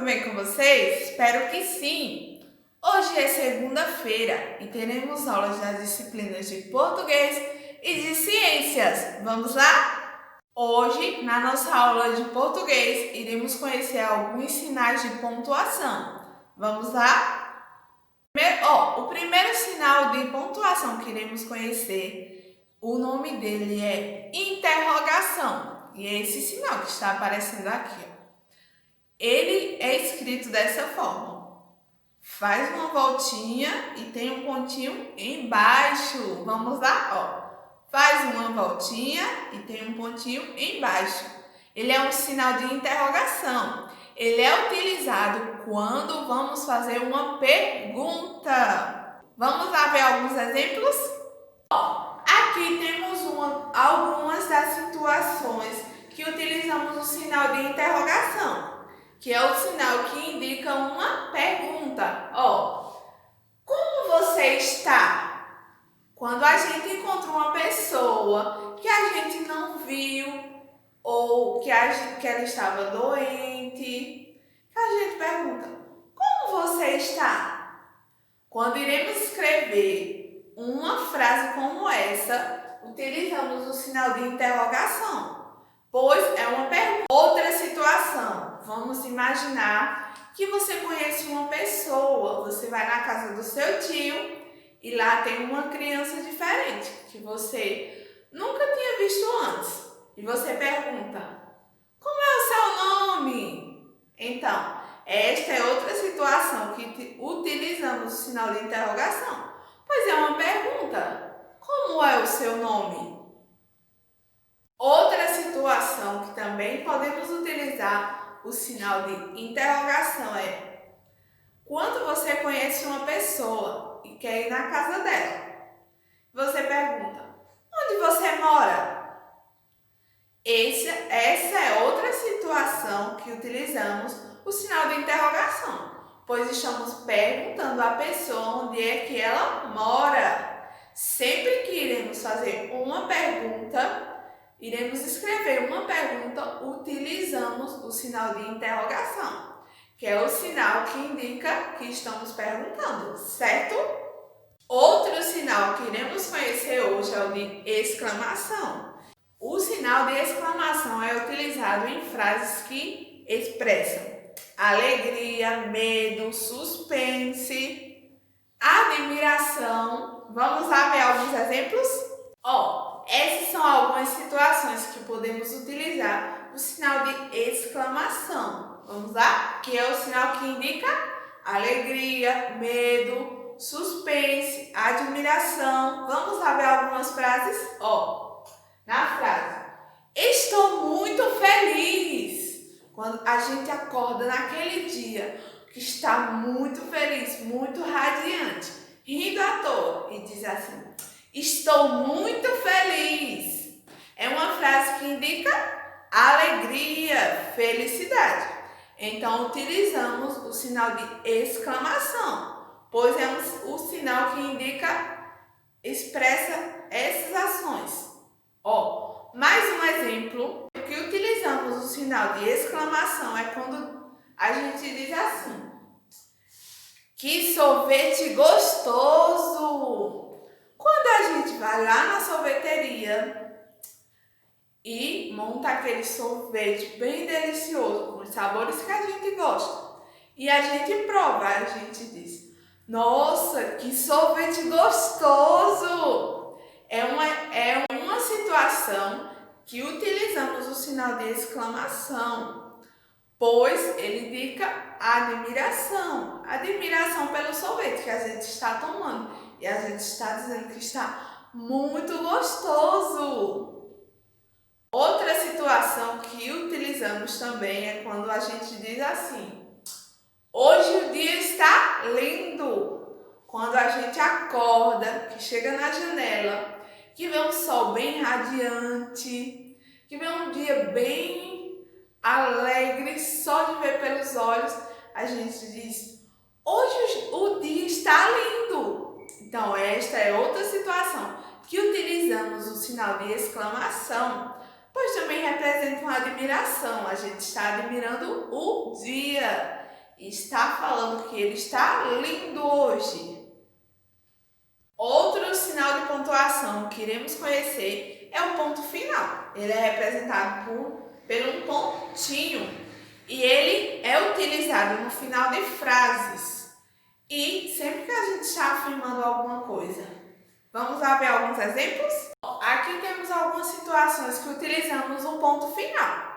bem com vocês? Espero que sim! Hoje é segunda-feira e teremos aulas das disciplinas de português e de ciências. Vamos lá? Hoje, na nossa aula de português, iremos conhecer alguns sinais de pontuação. Vamos lá? O primeiro sinal de pontuação que iremos conhecer, o nome dele é interrogação. E é esse sinal que está aparecendo aqui. Ele é escrito dessa forma. Faz uma voltinha e tem um pontinho embaixo. Vamos lá? Faz uma voltinha e tem um pontinho embaixo. Ele é um sinal de interrogação. Ele é utilizado quando vamos fazer uma pergunta. Vamos lá ver alguns exemplos? Aqui temos algumas das situações que utilizamos o sinal de interrogação, que é o sinal que indica uma pergunta. Como você está? Quando a gente encontra uma pessoa que a gente não viu ou que ela estava doente, a gente pergunta, como você está? Quando iremos escrever uma frase como essa, utilizamos o sinal de interrogação, pois é uma pergunta. Outra situação, vamos imaginar que você conhece uma pessoa, você vai na casa do seu tio e lá tem uma criança diferente que você nunca tinha visto antes. E você pergunta, como é o seu nome? Então, esta é outra situação que utilizamos o sinal de interrogação, pois é uma pergunta, como é o seu nome? Outra situação que também podemos utilizar o sinal de interrogação é quando você conhece uma pessoa e quer ir na casa dela. Você pergunta, onde você mora? Essa é outra situação que utilizamos o sinal de interrogação, pois estamos perguntando à pessoa onde é que ela mora. Sempre que iremos fazer uma pergunta, iremos escrever uma pergunta, utilizamos o sinal de interrogação, que é o sinal que indica que estamos perguntando, certo? Outro sinal que iremos conhecer hoje é o de exclamação. O sinal de exclamação é utilizado em frases que expressam alegria, medo, suspense, admiração. Vamos lá ver alguns exemplos? Essas são algumas situações que podemos utilizar o sinal de exclamação. Vamos lá? Que é o sinal que indica alegria, medo, suspense, admiração. Vamos lá ver algumas frases? Na frase, estou muito feliz. Quando a gente acorda naquele dia que está muito feliz, muito radiante, rindo à toa e diz assim, estou muito feliz. É uma frase que indica alegria, felicidade. Então, utilizamos o sinal de exclamação, pois é o sinal que expressa essas ações. Mais um exemplo que utilizamos o sinal de exclamação é quando a gente diz assim, que sorvete gostoso! Quando a gente vai lá na sorveteria e monta aquele sorvete bem delicioso, com os sabores que a gente gosta, e a gente prova, a gente diz, nossa, que sorvete gostoso! É uma situação que utilizamos o sinal de exclamação, pois ele indica admiração pelo sorvete que a gente está tomando e a gente está dizendo que está muito gostoso. Outra situação que utilizamos também é quando a gente diz assim, hoje o dia está lindo. Quando a gente acorda, que chega na janela, que vê um sol bem radiante, que vê um dia bem alegre, só de ver pelos olhos, a gente diz, hoje o dia está lindo. Então, esta é outra situação que utilizamos o sinal de exclamação, pois também representa uma admiração, a gente está admirando o dia. está falando que ele está lindo hoje. Outro sinal de pontuação que iremos conhecer é o ponto final. Ele é representado por um pontinho e ele é utilizado no final de frases e sempre que a gente está afirmando alguma coisa. Vamos lá ver alguns exemplos? Aqui temos algumas situações que utilizamos o ponto final.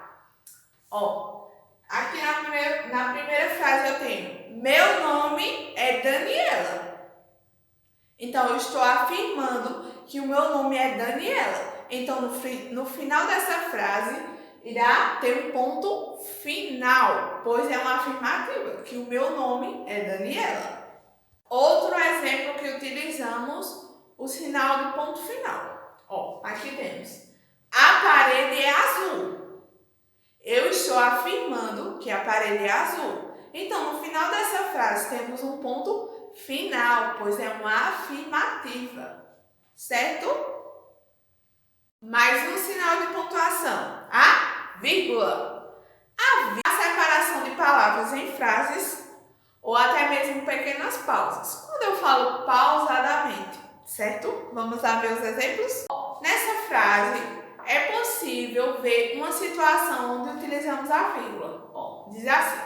Aqui na primeira frase eu tenho: meu nome é Daniela. Então, eu estou afirmando que o meu nome é Daniela. Então, no final dessa frase, irá ter um ponto final, pois é uma afirmativa, que o meu nome é Daniela. Outro exemplo que utilizamos, o sinal do ponto final. Aqui temos: a parede é azul. Eu estou afirmando que a parede é azul. Então, no final dessa frase, temos um ponto final, pois é uma afirmativa, certo? Mais um sinal de pontuação, a vírgula. A separação de palavras em frases ou até mesmo pequenas pausas. Quando eu falo pausadamente, certo? Vamos lá ver os exemplos? Nessa frase, é possível ver uma situação onde utilizamos a vírgula. Diz assim: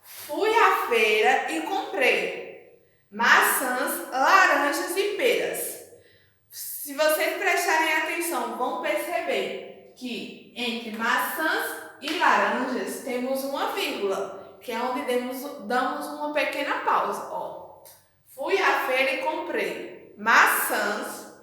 fui à feira e comprei maçãs, laranjas e peras. Se vocês prestarem atenção, vão perceber que entre maçãs e laranjas temos uma vírgula, que é onde damos uma pequena pausa. Fui à feira e comprei maçãs,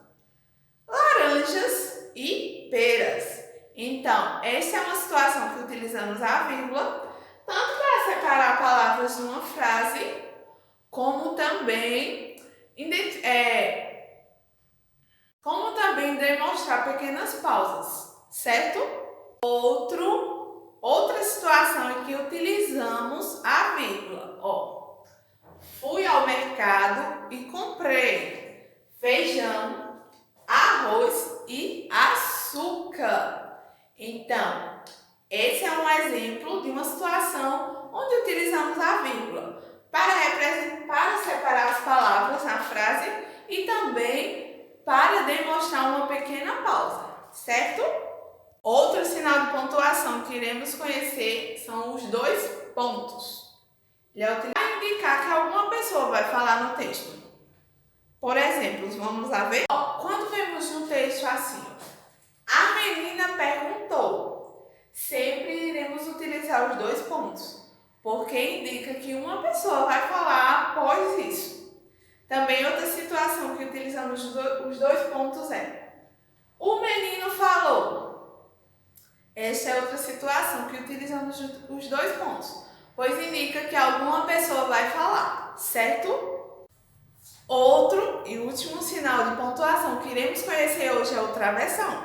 laranjas e peras. Então, essa é uma situação que utilizamos a vírgula, tanto para separar palavras de uma frase, como também demonstrar pequenas pausas, certo? Outra situação em que utilizamos a vírgula. Fui ao mercado e comprei feijão, arroz e açúcar. Então, esse é um exemplo de uma situação onde utilizamos a vírgula para separar as palavras na frase e também para demonstrar uma pequena pausa, certo? Outro sinal de pontuação que iremos conhecer são os dois pontos. Ele é utilizado para indicar que alguma pessoa vai falar no texto. Por exemplo, vamos lá ver? Quando vemos no texto assim, a menina perguntou, sempre iremos utilizar os dois pontos, porque indica que uma pessoa vai falar após isso. Também outra situação que utilizamos os dois pontos é: o menino falou. Esta é outra situação que utilizamos os dois pontos, pois indica que alguma pessoa vai falar, certo? Outro e último sinal de pontuação que iremos conhecer hoje é o travessão,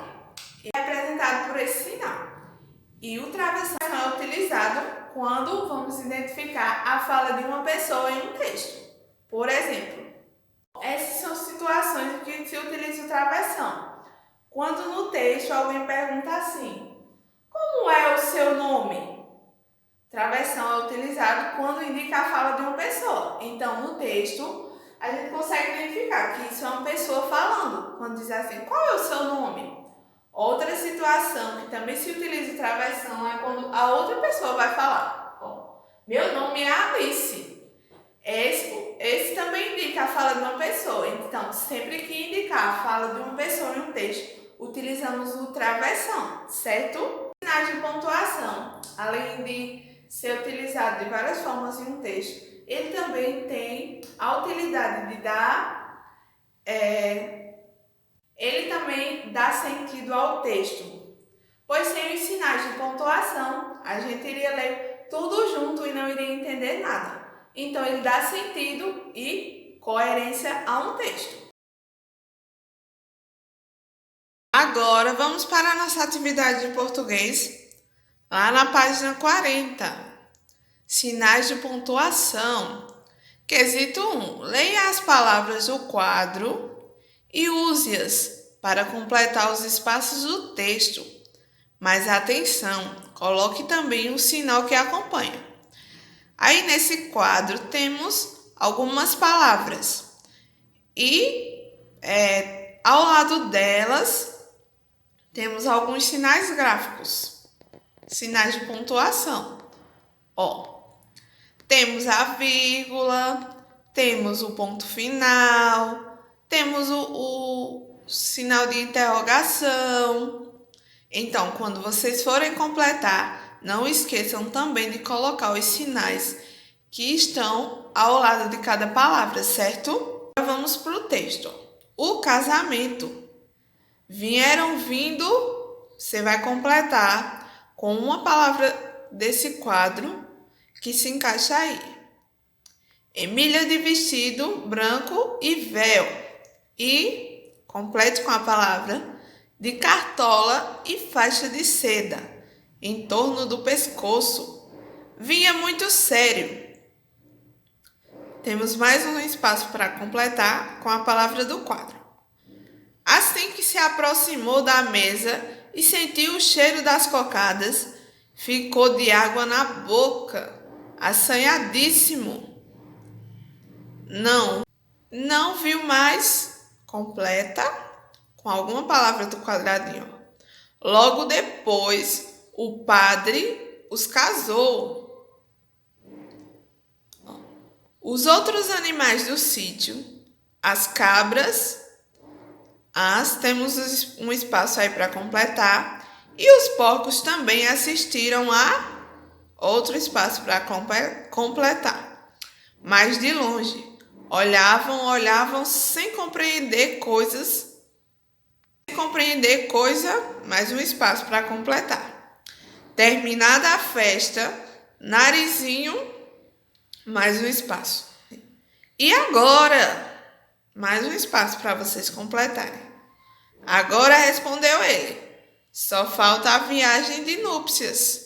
que é representado por esse sinal. E o travessão é utilizado quando vamos identificar a fala de uma pessoa em um texto. Por exemplo, essas são situações em que se utiliza o travessão. Quando no texto alguém pergunta assim: como é o seu nome? Travessão é utilizado quando indica a fala de uma pessoa. Então, no texto, a gente consegue identificar que isso é uma pessoa falando. Quando diz assim: qual é o seu nome? Outra situação que também se utiliza o travessão é quando a outra pessoa vai falar: meu nome é Alice. Esse também indica a fala de uma pessoa. Então, sempre que indicar a fala de uma pessoa em um texto, utilizamos o travessão, certo? Sinais de pontuação, além de ser utilizado de várias formas em um texto, ele também tem a utilidade de ele também dá sentido ao texto. Pois sem os sinais de pontuação, a gente iria ler tudo junto e não iria entender nada. Então, ele dá sentido e coerência a um texto. Agora, vamos para a nossa atividade de português, lá na página 40. Sinais de pontuação. Quesito 1. Leia as palavras do quadro e use-as para completar os espaços do texto. Mas atenção, coloque também o sinal que acompanha. Aí nesse quadro temos algumas palavras e ao lado delas temos alguns sinais gráficos, sinais de pontuação. Temos a vírgula, temos o ponto final, temos o sinal de interrogação. Então, quando vocês forem completar, não esqueçam também de colocar os sinais que estão ao lado de cada palavra, certo? Agora vamos para o texto. O casamento. Vieram vindo, você vai completar com uma palavra desse quadro que se encaixa aí. Emília de vestido branco e véu. E complete com a palavra de cartola e faixa de seda em torno do pescoço. Vinha muito sério. Temos mais um espaço para completar com a palavra do quadro. Assim que se aproximou da mesa e sentiu o cheiro das cocadas, ficou de água na boca, assanhadíssimo. Não viu mais. Completa com alguma palavra do quadradinho. Logo depois, o padre os casou. Os outros animais do sítio, as cabras, temos um espaço aí para completar, e os porcos também assistiram a outro espaço para completar. Mas de longe, olhavam sem compreender mais um espaço para completar. Terminada a festa, narizinho, mais um espaço. E agora? Mais um espaço para vocês completarem. Agora respondeu ele. Só falta a viagem de núpcias.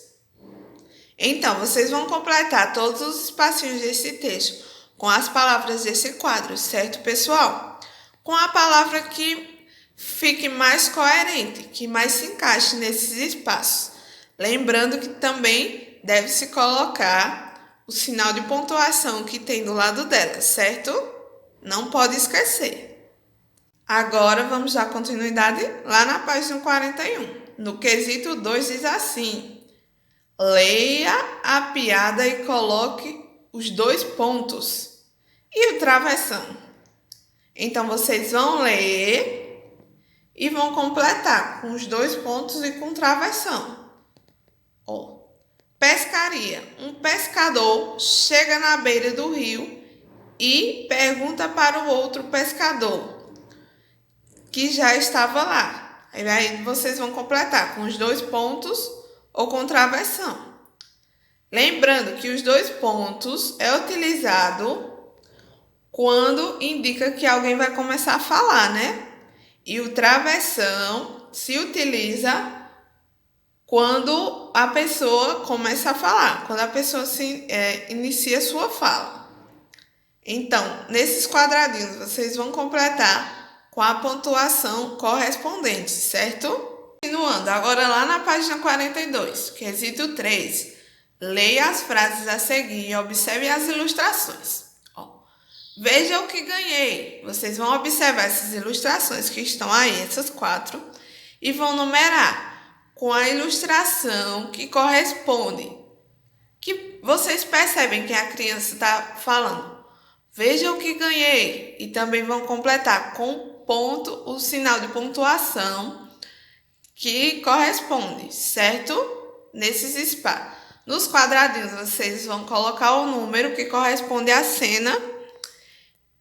Então, vocês vão completar todos os espacinhos desse texto com as palavras desse quadro, certo, pessoal? Com a palavra que fique mais coerente, que mais se encaixe nesses espaços. Lembrando que também deve-se colocar o sinal de pontuação que tem do lado dela, certo? Não pode esquecer. Agora vamos dar continuidade lá na página 41. No quesito 2 diz assim: leia a piada e coloque os 2 pontos. E o travessão? Então vocês vão ler e vão completar com os 2 pontos e com travessão. Pescaria. Um pescador chega na beira do rio e pergunta para o outro pescador que já estava lá. Aí vocês vão completar com os 2 pontos ou com travessão. Lembrando que os 2 pontos é utilizado quando indica que alguém vai começar a falar, né? E o travessão se utiliza quando a pessoa começa a falar, quando a pessoa inicia a sua fala. Então, nesses quadradinhos, vocês vão completar com a pontuação correspondente, certo? Continuando, agora lá na página 42, quesito 3. Leia as frases a seguir e observe as ilustrações. Veja o que ganhei. Vocês vão observar essas ilustrações que estão aí, essas 4, e vão numerar com a ilustração que corresponde, que vocês percebem que a criança está falando. Veja o que ganhei. E também vão completar com ponto o sinal de pontuação que corresponde, certo? Nesses espaços. Nos quadradinhos vocês vão colocar o número que corresponde à cena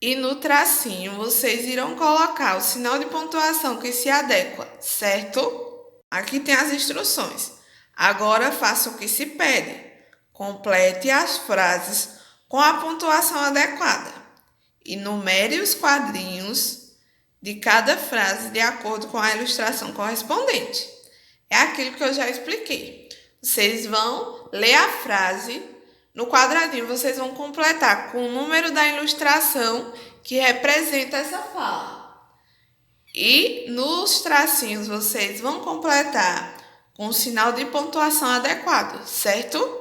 e no tracinho vocês irão colocar o sinal de pontuação que se adequa, certo? Aqui tem as instruções. Agora faça o que se pede. Complete as frases com a pontuação adequada e numere os quadrinhos de cada frase de acordo com a ilustração correspondente. É aquilo que eu já expliquei. Vocês vão ler a frase, no quadradinho vocês vão completar com o número da ilustração que representa essa fala. E nos tracinhos vocês vão completar com o sinal de pontuação adequado, certo?